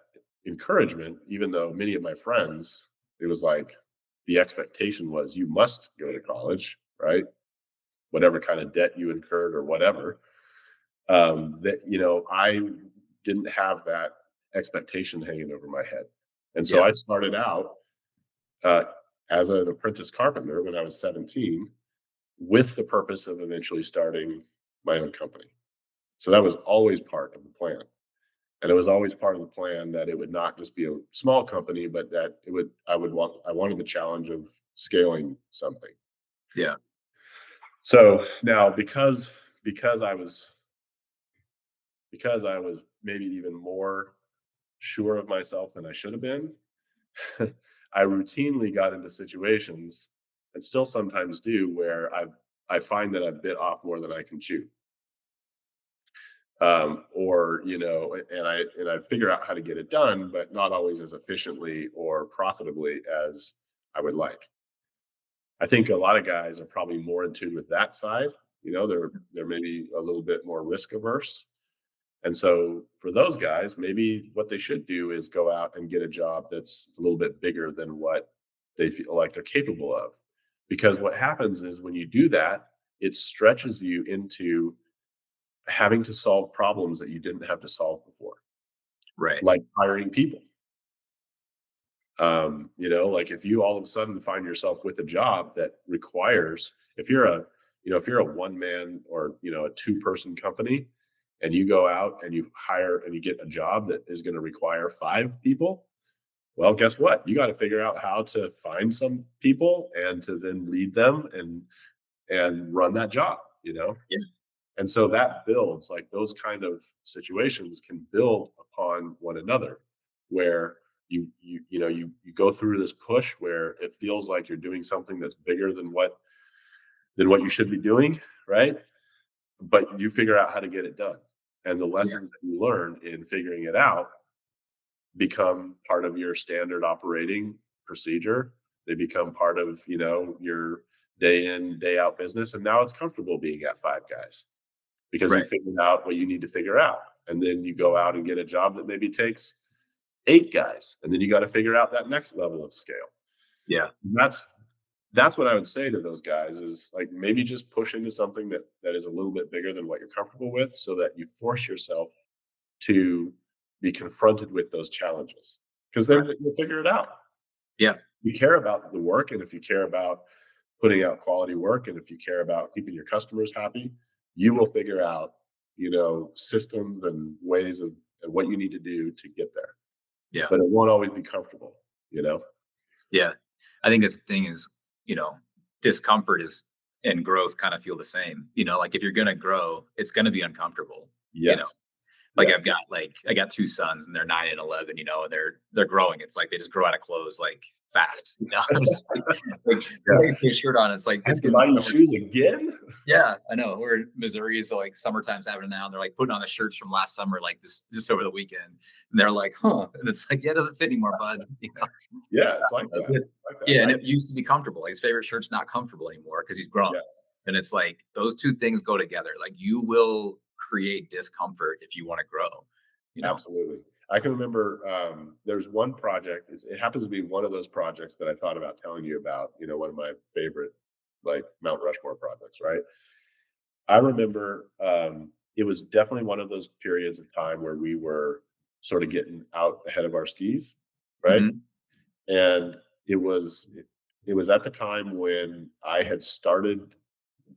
[SPEAKER 2] encouragement, even though many of my friends, it was like the expectation was you must go to college, right? Whatever kind of debt you incurred or whatever. That I didn't have that expectation hanging over my head, and so
[SPEAKER 1] Yeah.
[SPEAKER 2] I started out uh, as an apprentice carpenter when I was 17, with the purpose of eventually starting my own company. So that was always part of the plan. And it was always part of the plan that it would not just be a small company, but that I wanted the challenge of scaling something.
[SPEAKER 1] Yeah.
[SPEAKER 2] So now, because I was maybe even more sure of myself than I should have been, I routinely got into situations, and still sometimes do, where I find that I've bit off more than I can chew. Or and I figure out how to get it done, but not always as efficiently or profitably as I would like. I think a lot of guys are probably more in tune with that side. They're maybe a little bit more risk averse, and so for those guys, maybe what they should do is go out and get a job that's a little bit bigger than what they feel like they're capable of. Because what happens is when you do that, it stretches you into having to solve problems that you didn't have to solve before,
[SPEAKER 1] Right.
[SPEAKER 2] like hiring people. Like, if you all of a sudden find yourself with a job that requires, if you're a one man or a two-person company, and you go out and you hire and you get a job that is going to require five people, well, guess what? You got to figure out how to find some people and to then lead them and run that job.
[SPEAKER 1] Yeah.
[SPEAKER 2] And so that builds, like, those kind of situations can build upon one another, where you go through this push where it feels like you're doing something that's bigger than what you should be doing, right? But you figure out how to get it done. And the
[SPEAKER 1] Yeah.
[SPEAKER 2] lessons that you learn in figuring it out become part of your standard operating procedure. They become part of, your day in, day out business. And now it's comfortable being at Five Guys because you
[SPEAKER 1] Right.
[SPEAKER 2] figured out what you need to figure out. And then you go out and get a job that maybe takes 8 guys, and then you got to figure out that next level of scale.
[SPEAKER 1] Yeah.
[SPEAKER 2] That's that's what I would say to those guys is like maybe just push into something that is a little bit bigger than what you're comfortable with so that you force yourself to be confronted with those challenges because
[SPEAKER 1] Right.
[SPEAKER 2] then you'll figure it out.
[SPEAKER 1] Yeah.
[SPEAKER 2] You care about the work, and if you care about putting out quality work, and if you care about keeping your customers happy, you will figure out, systems and ways of and what you need to do to get there.
[SPEAKER 1] Yeah.
[SPEAKER 2] But it won't always be comfortable, you know?
[SPEAKER 1] Yeah. I think this thing is, you know, discomfort is and growth kind of feel the same. Like if you're gonna grow, it's gonna be uncomfortable. You know,
[SPEAKER 2] Yes.
[SPEAKER 1] like
[SPEAKER 2] Yeah.
[SPEAKER 1] I got two sons and they're 9 and 11, and they're growing. It's like they just grow out of clothes like fast. It's like
[SPEAKER 2] Yeah.
[SPEAKER 1] they put a shirt on, it's like
[SPEAKER 2] I
[SPEAKER 1] it's
[SPEAKER 2] have to
[SPEAKER 1] getting
[SPEAKER 2] buy you
[SPEAKER 1] summer.
[SPEAKER 2] shoes again?
[SPEAKER 1] Yeah, I know. We're in Missouri, so like summertime's happening now, and they're like putting on the shirts from last summer, like this just over the weekend. And they're like, huh. And it's like, yeah, it doesn't fit anymore, bud.
[SPEAKER 2] Yeah, it's like
[SPEAKER 1] Uh,
[SPEAKER 2] that.
[SPEAKER 1] with-
[SPEAKER 2] It's like that.
[SPEAKER 1] yeah, and it used to be comfortable. Like his favorite shirt's not comfortable anymore because he's grown.
[SPEAKER 2] Yes,
[SPEAKER 1] And it's like those two things go together. Like you will create discomfort if you want to grow, you know?
[SPEAKER 2] absolutely. I can remember, there's one project, it happens to be one of those projects that I thought about telling you about, one of my favorite, like, Mount Rushmore projects, right? I remember, it was definitely one of those periods of time where we were sort of getting out ahead of our skis, right?
[SPEAKER 1] Mhm.
[SPEAKER 2] And it was it was at the time when I had started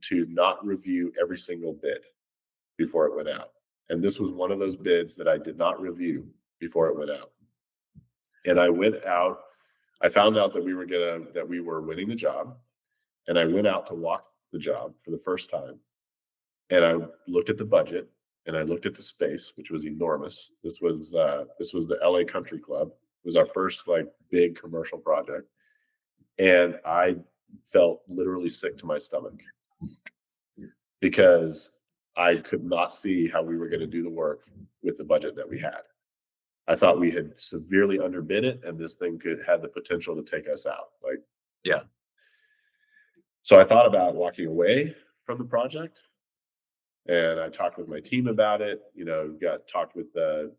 [SPEAKER 2] to not review every single bid before it went out. And this was one of those bids that I did not review before it went out. And I found out that we were winning the job, and I went out to walk the job for the first time. And I looked at the budget and I looked at the space, which was enormous. This was the LA Country Club. It was our first like big commercial project. And I felt literally sick to my stomach because I could not see how we were going to do the work with the budget that we had. I thought we had severely underbid it, and this thing could had the potential to take us out. Like,
[SPEAKER 1] Yeah.
[SPEAKER 2] so I thought about walking away from the project, and I talked with my team about it. Got talked with the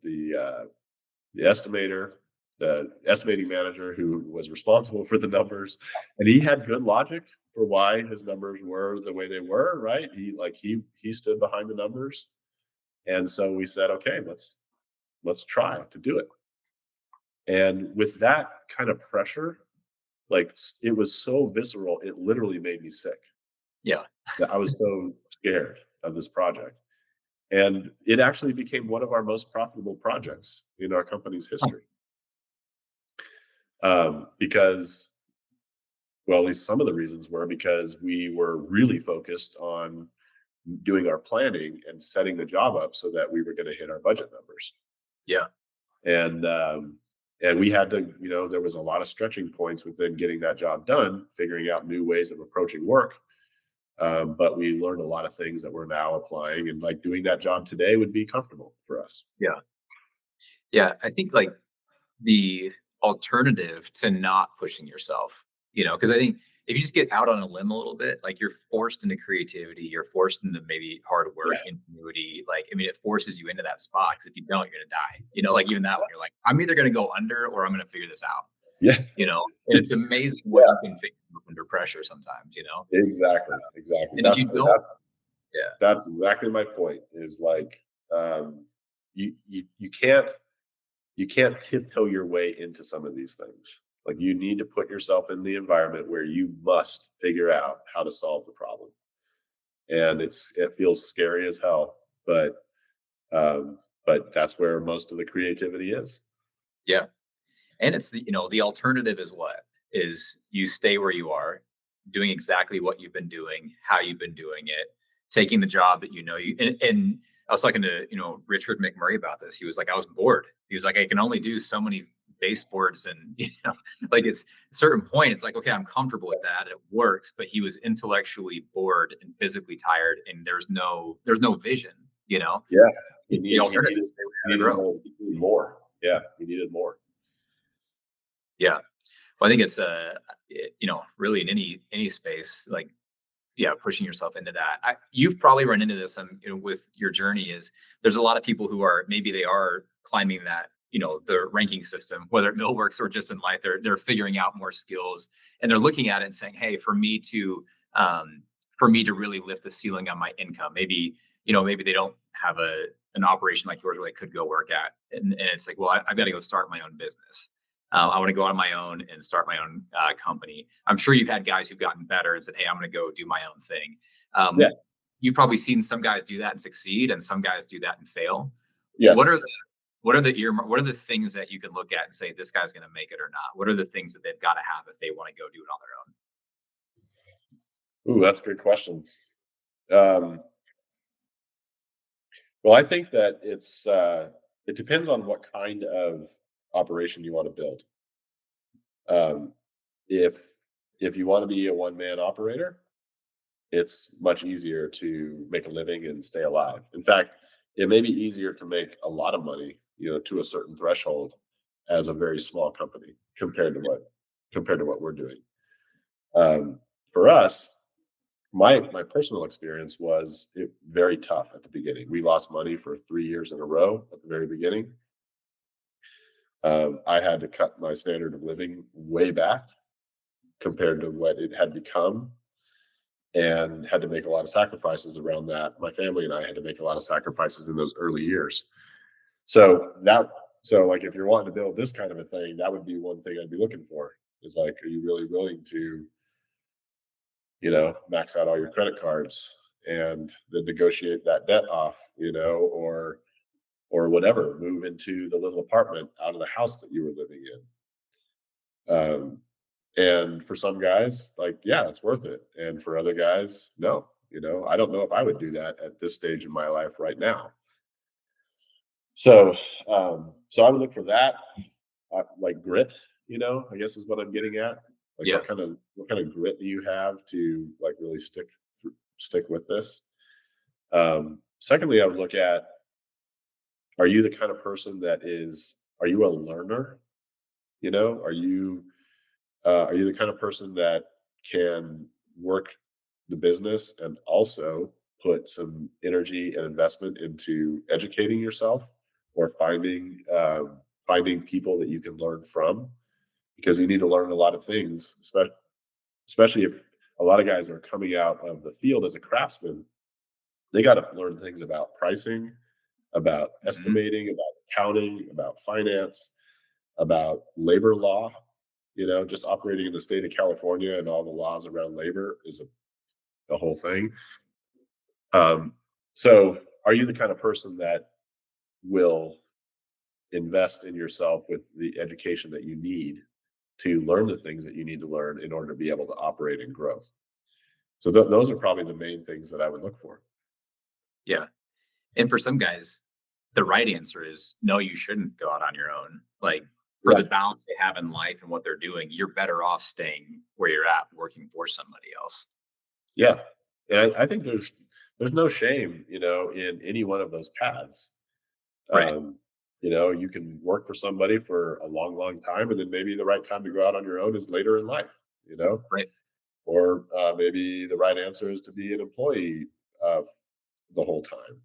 [SPEAKER 2] estimator, the estimating manager who was responsible for the numbers, and he had good logic for why his numbers were the way they were. Right? He stood behind the numbers, and so we said, okay, let's try to do it. And with that kind of pressure, it was so visceral, it literally made me sick.
[SPEAKER 1] Yeah.
[SPEAKER 2] That I was so scared of this project. And it actually became one of our most profitable projects in our company's
[SPEAKER 1] Huh.
[SPEAKER 2] history. Because, well, at least some of the reasons were because we were really focused on doing our planning and setting the job up so that we were going to hit our budget numbers.
[SPEAKER 1] Yeah.
[SPEAKER 2] And we had to, there was a lot of stretching points within getting that job done, figuring out new ways of approaching work. But we learned a lot of things that we're now applying, and like doing that job today would be comfortable for us.
[SPEAKER 1] Yeah. Yeah. I think like the alternative to not pushing yourself, because I think if you just get out on a limb a little bit, like you're forced into creativity, you're forced into maybe hard work,
[SPEAKER 2] Yeah.
[SPEAKER 1] ingenuity. Like, I mean, it forces you into that spot because if you don't, you're going to die. Like even that one, you're like, I'm either going to go under or I'm going to figure this out,
[SPEAKER 2] Yeah.
[SPEAKER 1] and it's amazing what
[SPEAKER 2] Yeah.
[SPEAKER 1] you can figure out under pressure sometimes.
[SPEAKER 2] Exactly. Exactly.
[SPEAKER 1] And if you don't, yeah,
[SPEAKER 2] That's exactly my point. Is like, you can't tiptoe your way into some of these things. Like, you need to put yourself in the environment where you must figure out how to solve the problem. And it feels scary as hell, but that's where most of the creativity is.
[SPEAKER 1] yeah. And it's the alternative is what is you stay where you are, doing exactly what you've been doing, how you've been doing it, taking the job that and I was talking to, Richard McMurray about this. He was like, I was bored. He was like, I can only do so many baseboards and like it's a certain point, it's like, okay, I'm comfortable with that. It works, but he was intellectually bored and physically tired and there's no vision,
[SPEAKER 2] Yeah. You
[SPEAKER 1] the
[SPEAKER 2] need you
[SPEAKER 1] alternative
[SPEAKER 2] needed
[SPEAKER 1] is stay where
[SPEAKER 2] you
[SPEAKER 1] you
[SPEAKER 2] needed
[SPEAKER 1] gotta grow.
[SPEAKER 2] more. You needed more. Yeah, you needed more.
[SPEAKER 1] Yeah. Well, I think it's really in any space, like yeah, pushing yourself into that. You've probably run into this with your journey is there's a lot of people who are maybe they are climbing that, the ranking system, whether at Millworks or just in life, they're figuring out more skills, and they're looking at it and saying, hey, um, for me to really lift the ceiling on my income, maybe they don't have an operation like yours where they could go work at, and it's like, well, I've got to go start my own business. I want to go on my own and start my own company. I'm sure you've had guys who've gotten better and said, hey, I'm going to go do my own thing.
[SPEAKER 2] Yeah.
[SPEAKER 1] You've probably seen some guys do that and succeed, and some guys do that and fail. What are
[SPEAKER 2] Yes.
[SPEAKER 1] what are the things that you can look at and say this guy's going to make it or not? What are the things that they've got to have if they want to go do it on their
[SPEAKER 2] Ooh, that's a good question. Um, well, I think that it depends on what kind of operation you want to build. Um, if if you want to be a one man operator, it's much easier to make a living and stay alive. In fact, it may be easier to make a lot of money, to a certain threshold as a very small company compared to what we're doing. Um, for us, my personal experience was very tough at the beginning. We lost money for 3 years in a row at the very beginning. I had to cut my standard of living way back compared to what it had become, and had to make a lot of sacrifices around that. My family and I had to make a lot of sacrifices in those early years. So like if you're wanting to build this kind of a thing, that would be one thing I'd be looking for. Is like, are you really willing to, max out all your credit cards and then negotiate that debt off, or whatever, move into the little apartment out of the house that you were living in. And for some guys, like, yeah, it's worth it. And for other guys, no, I don't know if I would do that at this stage in my life right now. So I would look for that, like grit, I guess is what I'm getting at. Like
[SPEAKER 1] own?
[SPEAKER 2] what kind of grit do you have to like really stick with this? Secondly, I would look at, are you the kind of person are you a learner? Are you the kind of person that can work the business and also put some energy and investment into educating yourself, or finding people that you can learn from? Because you need to learn a lot of things, especially if a lot of guys are coming out of the field as a craftsman. They got to learn things about pricing, about
[SPEAKER 1] Mhm.
[SPEAKER 2] estimating, about accounting, about finance, about labor law. Just operating in the state of California and all the laws around labor is the whole thing. So, are you the kind of person that will invest in yourself with the education that you need to learn the things that you need to learn in order to be able to operate and grow? So, those are probably the main things that I would look for.
[SPEAKER 1] Yeah. And for some guys, the right answer is no, you shouldn't go out on your own. Like, for
[SPEAKER 2] Yeah,
[SPEAKER 1] the balance they have in life and what they're doing, you're better off staying where you're at, working for somebody else.
[SPEAKER 2] yeah, and I think there's no shame, in any one of those paths.
[SPEAKER 1] Right.
[SPEAKER 2] Um, you can work for somebody for a long, long time, and then maybe the right time to go out on your own is later in life,
[SPEAKER 1] Right.
[SPEAKER 2] or maybe the right answer is to be an employee the whole time.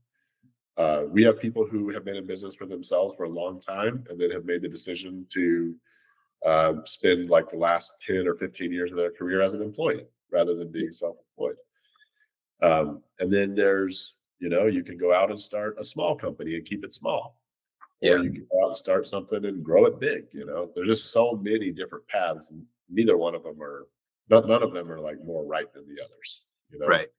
[SPEAKER 2] We have people who have been in business for themselves for a long time and then have made the decision to spend like the last 10 or 15 years of their career as an employee rather than being self-employed. And then you can go out and start a small company and keep it small, or
[SPEAKER 1] Yeah.
[SPEAKER 2] you can go out and start something and grow it big. There's just so many different paths, and neither one of them are, none of them are like more right than the others.
[SPEAKER 1] Right.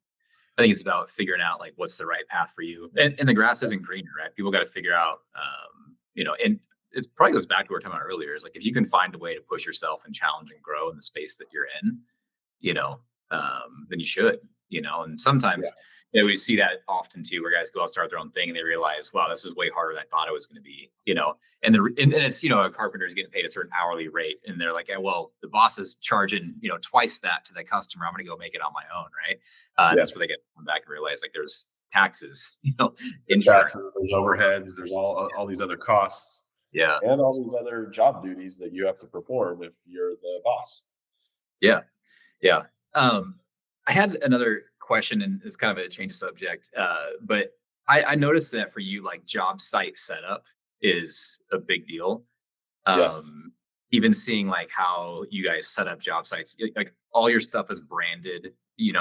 [SPEAKER 1] I think it's about figuring out like what's the right path for you. And the grass isn't greener, right? People got to figure out, and it probably goes back to what we were talking about earlier, is like if you can find a way to push yourself and challenge and grow in the space that you're in, you know, then you should, and
[SPEAKER 2] Yeah,
[SPEAKER 1] sometimes, we see that often too, where guys go out, start their own thing and they realize, wow, this is way harder than I thought it was going to be, and it's, a carpenter's getting paid a certain hourly rate. And they're like, well, the boss is charging, twice that to the customer. I'm going to go make it on my own. Right. And
[SPEAKER 2] yeah.
[SPEAKER 1] that's where they get come back and realize like there's taxes,
[SPEAKER 2] There's
[SPEAKER 1] insurance.
[SPEAKER 2] taxes, there's overheads, there's all these other costs,
[SPEAKER 1] Yeah.
[SPEAKER 2] and all these other job duties that you have to perform if you're the boss.
[SPEAKER 1] Yeah. Yeah. Um, I had another question, and it's kind of a change of subject. But I noticed that for you, like job site setup is a big deal.
[SPEAKER 2] Yes.
[SPEAKER 1] Um, Even seeing like how you guys set up job sites, like all your stuff is branded,
[SPEAKER 2] Yeah.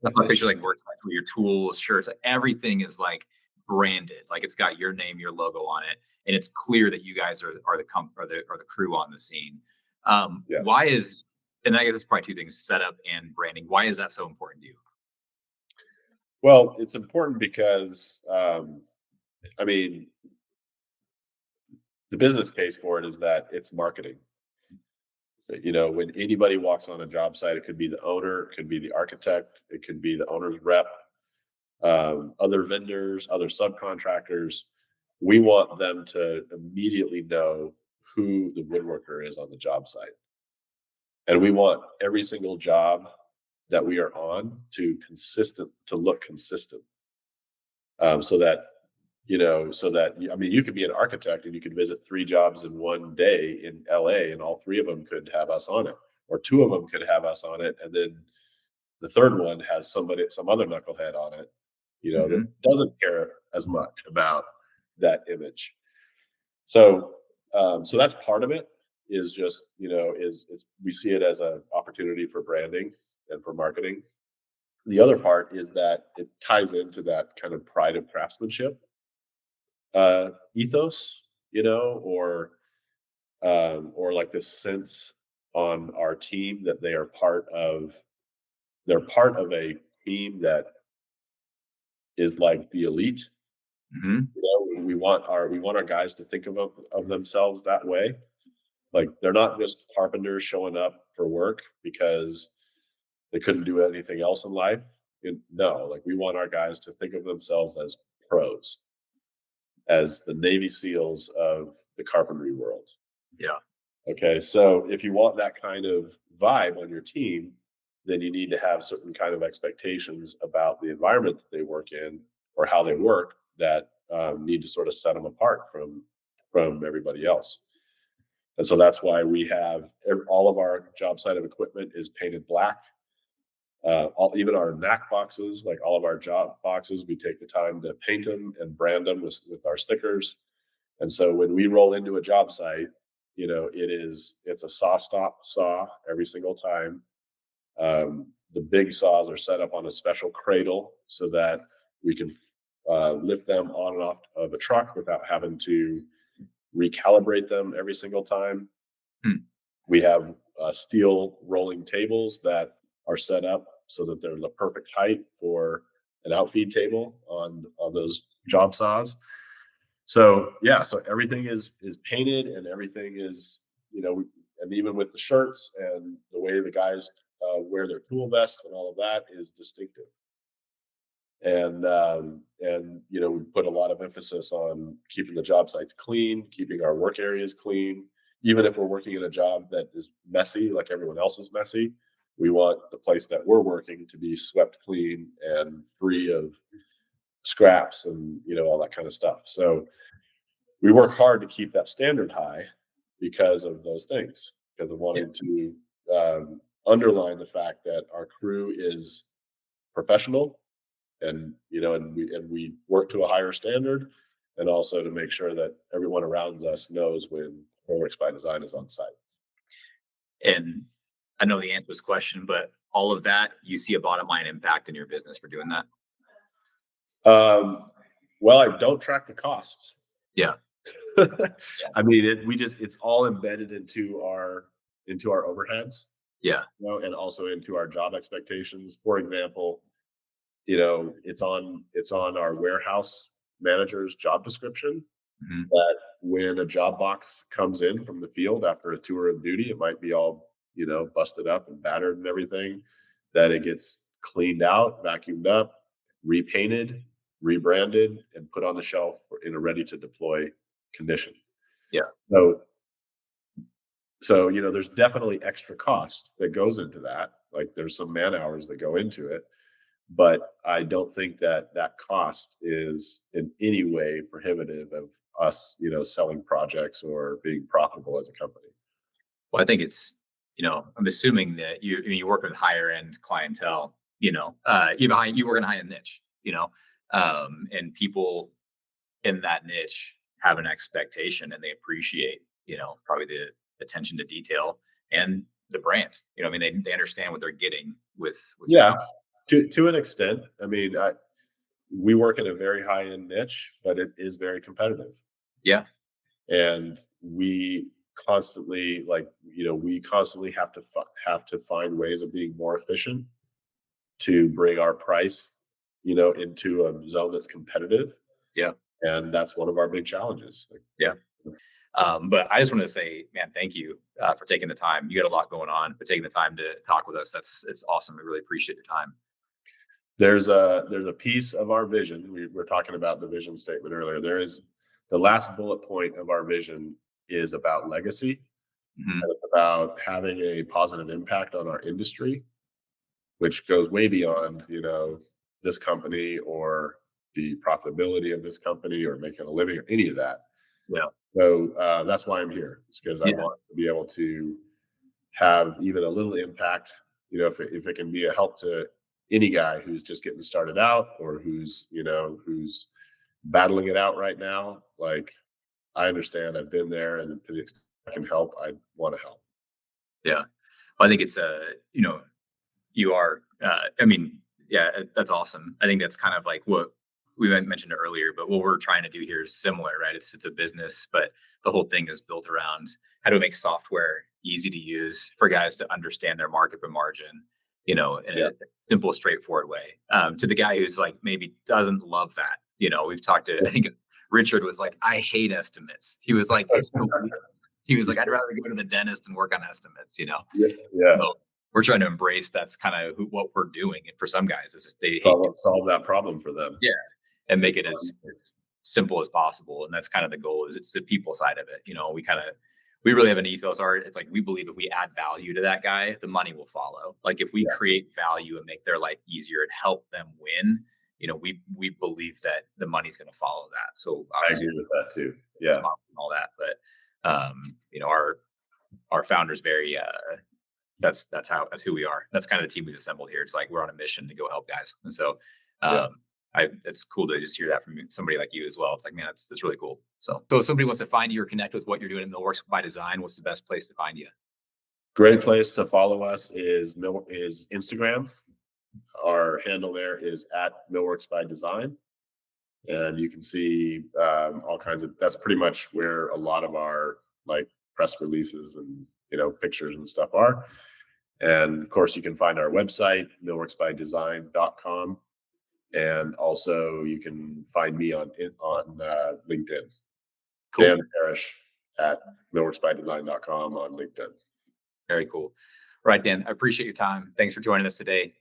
[SPEAKER 1] I saw a picture like work sites with your tools, shirts, everything is like branded, like it's got your name, your logo on it, and it's clear that you guys are the are the crew on the scene.
[SPEAKER 2] Yes.
[SPEAKER 1] Why is and I guess it's probably two things: setup and branding. Why is that so important to you?
[SPEAKER 2] Well, it's important because, I mean, the business case for it is that it's marketing. When anybody walks on a job site, it could be the owner, it could be the architect, it could be the owner's rep, other vendors, other subcontractors. We want them to immediately know who the woodworker is on the job site. And we want every single job that we are on to look consistent. So that I mean, you could be an architect and you could visit 3 jobs in one day in LA, and all 3 of them could have us on it, or 2 of them could have us on it, and then the third one has some other knucklehead on it, that
[SPEAKER 1] Hmm.
[SPEAKER 2] doesn't care as much about that image. So, so that's part of it. Is just is we see it as an opportunity for branding and for marketing. The other part is that it ties into that kind of pride of craftsmanship ethos, or like this sense on our team that they're part of a team that is like the elite.
[SPEAKER 1] Hmm.
[SPEAKER 2] We want our guys to think of themselves that way. Like they're not just carpenters showing up for work because they couldn't do anything else in life. No, like we want our guys to think of themselves as pros, as the Navy SEALs of the carpentry world.
[SPEAKER 1] Yeah.
[SPEAKER 2] Okay, so if you want that kind of vibe on your team, then you need to have certain kind of expectations about the environment that they work in or how they work that need to sort of set them apart from everybody else. And so that's why we have all of our job site of equipment is painted black. Even our knack boxes, like all of our job boxes, we take the time to paint them and brand them with our stickers. And so when we roll into a job site, it's a saw stop saw every single time. The big saws are set up on a special cradle so that we can lift them on and off of a truck without having to recalibrate them every single time.
[SPEAKER 1] Hmm.
[SPEAKER 2] We have steel rolling tables that are set up so that they're the perfect height for an outfeed table on those job saws. So yeah, so everything is painted and everything is, and even with the shirts and the way the guys wear their tool vests and all of that is distinctive. And we put a lot of emphasis on keeping the job sites clean, keeping our work areas clean. Even if we're working in a job that is messy, like everyone else is messy, we want the place that we're working to be swept clean and free of scraps and all that kind of stuff. So we work hard to keep that standard high because of those things, because of
[SPEAKER 1] Yeah.
[SPEAKER 2] wanting to underline the fact that our crew is professional, and we work to a higher standard, and also to make sure that everyone around us knows when Millworks by Design is on site.
[SPEAKER 1] And I know the answer to this question, but all of that, you see a bottom line impact in your business for doing that?
[SPEAKER 2] Um, well, I don't track the costs.
[SPEAKER 1] Yeah. Yeah.
[SPEAKER 2] I mean, it's all embedded into our overheads,
[SPEAKER 1] Yeah.
[SPEAKER 2] and also into our job expectations. For example, it's on our warehouse manager's job description
[SPEAKER 1] Mhm.
[SPEAKER 2] that when a job box comes in from the field after a tour of duty, it might be all, busted up and battered and everything, that it gets cleaned out, vacuumed up, repainted, rebranded, and put on the shelf in a ready to deploy condition.
[SPEAKER 1] Yeah.
[SPEAKER 2] So, there's definitely extra cost that goes into that. Like there's some man hours that go into it, but I don't think that that cost is in any way prohibitive of us, selling projects or being profitable as a company.
[SPEAKER 1] Well, I think it's, I'm assuming that you work with higher end clientele, you work in a high end niche, and people in that niche have an expectation and they appreciate, probably the attention to detail and the brand. I mean, they understand what they're getting with your
[SPEAKER 2] Yeah,
[SPEAKER 1] company.
[SPEAKER 2] to an extent. I mean, we work in a very high end niche, but it is very competitive,
[SPEAKER 1] Yeah.
[SPEAKER 2] and we constantly have to find ways of being more efficient to bring our price, into a zone that's competitive,
[SPEAKER 1] Yeah.
[SPEAKER 2] and that's one of our big challenges.
[SPEAKER 1] Yeah. But I just wanted to say, man, thank you for taking the time. You got a lot going on, but taking the time to talk with us, it's awesome. I really appreciate your time.
[SPEAKER 2] There's a piece of our vision. We were talking about the vision statement earlier. There is the last bullet point of our vision is about legacy,
[SPEAKER 1] Hmm.
[SPEAKER 2] and it's about having a positive impact on our industry, which goes way beyond, this company or the profitability of this company or making a living or any of that.
[SPEAKER 1] Yeah.
[SPEAKER 2] So that's why I'm here. It's because I
[SPEAKER 1] Yeah.
[SPEAKER 2] want to be able to have even a little impact. If it can be a help to any guy who's just getting started out or who's battling it out right now. Like, I understand. I've been there, and to the extent I can help, I want to help.
[SPEAKER 1] Yeah. Well, I think it's you are. I mean, yeah, that's awesome. I think that's kind of like what we mentioned earlier, but what we're trying to do here is similar, right? It's a business, but the whole thing is built around how to make software easy to use for guys to understand their market and margin, in
[SPEAKER 2] Yeah.
[SPEAKER 1] a simple, straightforward way. To the guy who's like maybe doesn't love that, we've talked to. I think Richard was like, "I hate estimates." He was like, "It's so weird." He was like, "I'd rather go to the dentist and work on estimates."
[SPEAKER 2] Yeah. Yeah.
[SPEAKER 1] So we're trying to embrace that's kind of what we're doing. And for some guys, it's just they hate
[SPEAKER 2] Solve that problem for them.
[SPEAKER 1] yeah, and make it
[SPEAKER 2] Um,
[SPEAKER 1] as simple as possible. And that's kind of the goal. Is it's the people side of it. We really have an ethos. Art. It's like we believe if we add value to that guy, the money will follow. Like if we
[SPEAKER 2] yeah,
[SPEAKER 1] create value and make their life easier and help them win, we believe that the money's going to follow that. So
[SPEAKER 2] I
[SPEAKER 1] obviously,
[SPEAKER 2] agree with that too.
[SPEAKER 1] business
[SPEAKER 2] Yeah.
[SPEAKER 1] model and all that, but our founders very that's who we are. That's kind of the team we've assembled here. It's like we're on a mission to go help guys. And so
[SPEAKER 2] Yeah.
[SPEAKER 1] um it's cool to just hear that from somebody like you as well. It's like, man, that's really cool. So if somebody wants to find you or connect with what you're doing at Millworks by Design, what's the best place to find you?
[SPEAKER 2] Great place to follow us is Instagram. Our handle there is at Millworks by Design, and you can see all kinds of. That's pretty much where a lot of our like press releases and pictures and stuff are. And of course, you can find our website millworksbydesign.com, and also you can find me on LinkedIn.
[SPEAKER 1] Cool.
[SPEAKER 2] Dan Parish at millworksbydesign.com on LinkedIn.
[SPEAKER 1] Very cool. All right, Dan, I appreciate your time. Thanks for joining us today.